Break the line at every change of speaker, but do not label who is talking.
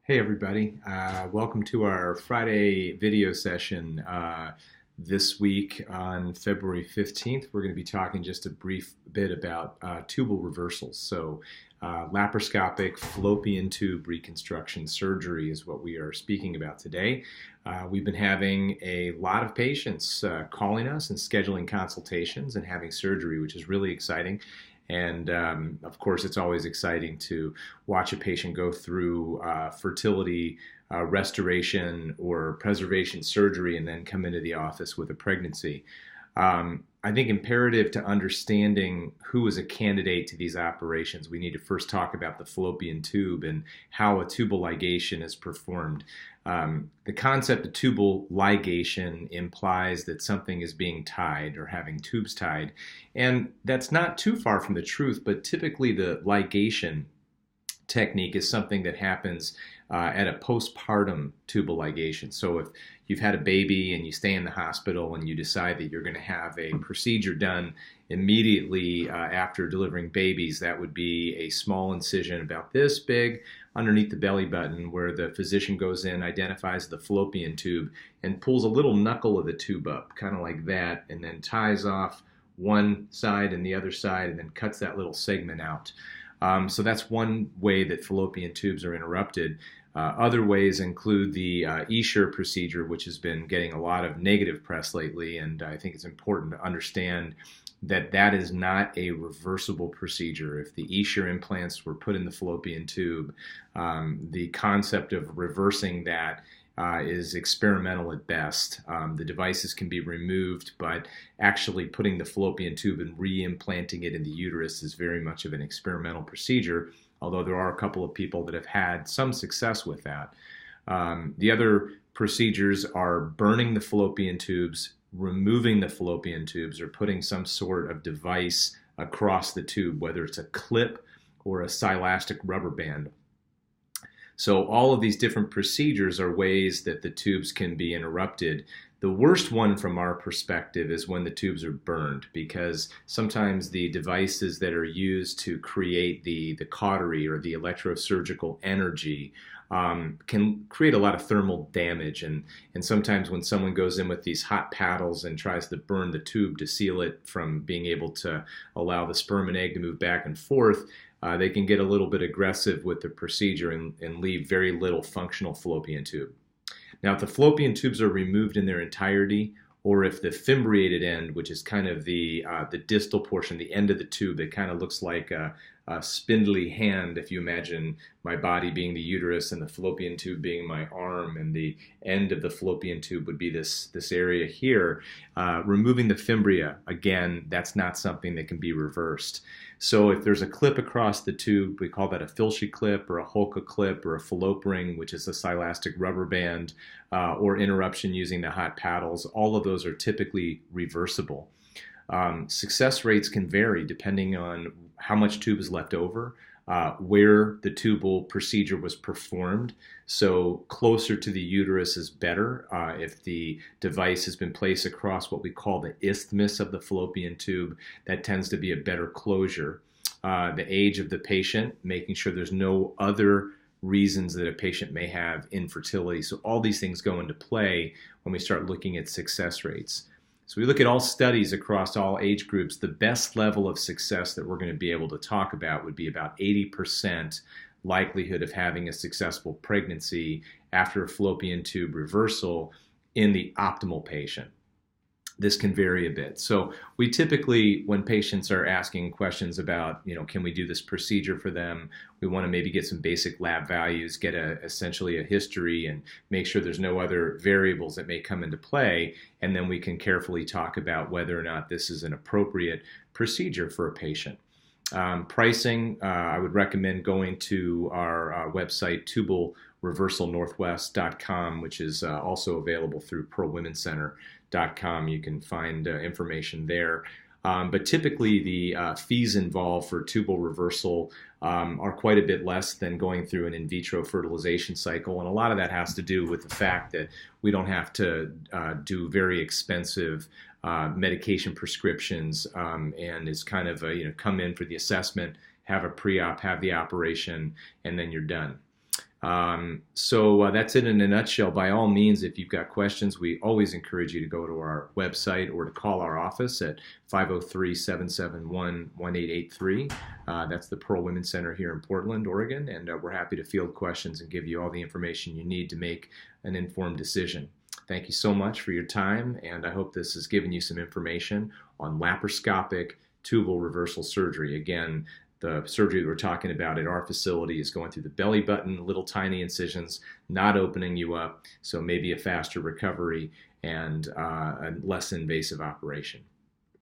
Hey everybody, welcome to our Friday video session. This week on February 15th, we're going to be talking just a brief bit about tubal reversals. So laparoscopic fallopian tube reconstruction surgery is what we are speaking about today. We've been having a lot of patients calling us and scheduling consultations and having surgery, which is really exciting. And of course, it's always exciting to watch a patient go through fertility restoration or preservation surgery and then come into the office with a pregnancy. I think imperative to understanding who is a candidate to these operations, we need to first talk about the fallopian tube and how a tubal ligation is performed. The concept of tubal ligation implies that something is being tied or having tubes tied, and that's not too far from the truth, but typically the ligation technique is something that happens at a postpartum tubal ligation. So if you've had a baby and you stay in the hospital and you decide that you're going to have a procedure done immediately after delivering babies, that would be a small incision about this big underneath the belly button where the physician goes in, identifies the fallopian tube, and pulls a little knuckle of the tube up, kind of like that, and then ties off one side and the other side and then cuts that little segment out. So that's one way that fallopian tubes are interrupted. Other ways include the Escher procedure, which has been getting a lot of negative press lately, and I think it's important to understand that that is not a reversible procedure. If the Escher implants were put in the fallopian tube, the concept of reversing that is experimental at best. The devices can be removed, but actually putting the fallopian tube and re-implanting it in the uterus is very much of an experimental procedure, although there are a couple of people that have had some success with that. The other procedures are burning the fallopian tubes, removing the fallopian tubes, or putting some sort of device across the tube, whether it's a clip or a silastic rubber band. So all of these different procedures are ways that the tubes can be interrupted. The worst one from our perspective is when the tubes are burned, because sometimes the devices that are used to create the cautery or the electrosurgical energy can create a lot of thermal damage. And sometimes when someone goes in with these hot paddles and tries to burn the tube to seal it from being able to allow the sperm and egg to move back and forth, they can get a little bit aggressive with the procedure and leave very little functional fallopian tube. Now, if the fallopian tubes are removed in their entirety, or if the fimbriated end, which is kind of the distal portion, the end of the tube that kind of looks like a spindly hand, if you imagine my body being the uterus and the fallopian tube being my arm, and the end of the fallopian tube would be this area here. Removing the fimbria, again, that's not something that can be reversed. So if there's a clip across the tube, we call that a Filshie clip or a Holka clip or a fallope ring, which is a silastic rubber band, or interruption using the hot paddles. All of those are typically reversible. Success rates can vary depending on how much tube is left over, where the tubal procedure was performed. So closer to the uterus is better. If the device has been placed across what we call the isthmus of the fallopian tube, that tends to be a better closure. The age of the patient, making sure there's no other reasons that a patient may have infertility. So all these things go into play when we start looking at success rates. So we look at all studies across all age groups. The best level of success that we're going to be able to talk about would be about 80% likelihood of having a successful pregnancy after a fallopian tube reversal in the optimal patient. This can vary a bit. So we typically, when patients are asking questions about, can we do this procedure for them, we want to maybe get some basic lab values, get essentially a history, and make sure there's no other variables that may come into play. And then we can carefully talk about whether or not this is an appropriate procedure for a patient. Pricing, I would recommend going to our website, tubalreversalnorthwest.com, which is also available through pearlwomen'scenter.com. You can find information there. But typically the fees involved for tubal reversal are quite a bit less than going through an in vitro fertilization cycle. And a lot of that has to do with the fact that we don't have to do very expensive medication prescriptions, and it's kind of come in for the assessment, have a pre-op, have the operation, and then you're done. So that's it in a nutshell. By all means, if you've got questions, we always encourage you to go to our website or to call our office at 503-771-1883. That's the Pearl Women's Center here in Portland, Oregon, and we're happy to field questions and give you all the information you need to make an informed decision. Thank you so much for your time, and I hope this has given you some information on laparoscopic tubal reversal surgery. Again, the surgery that we're talking about at our facility is going through the belly button, little tiny incisions, not opening you up, so maybe a faster recovery and a less invasive operation.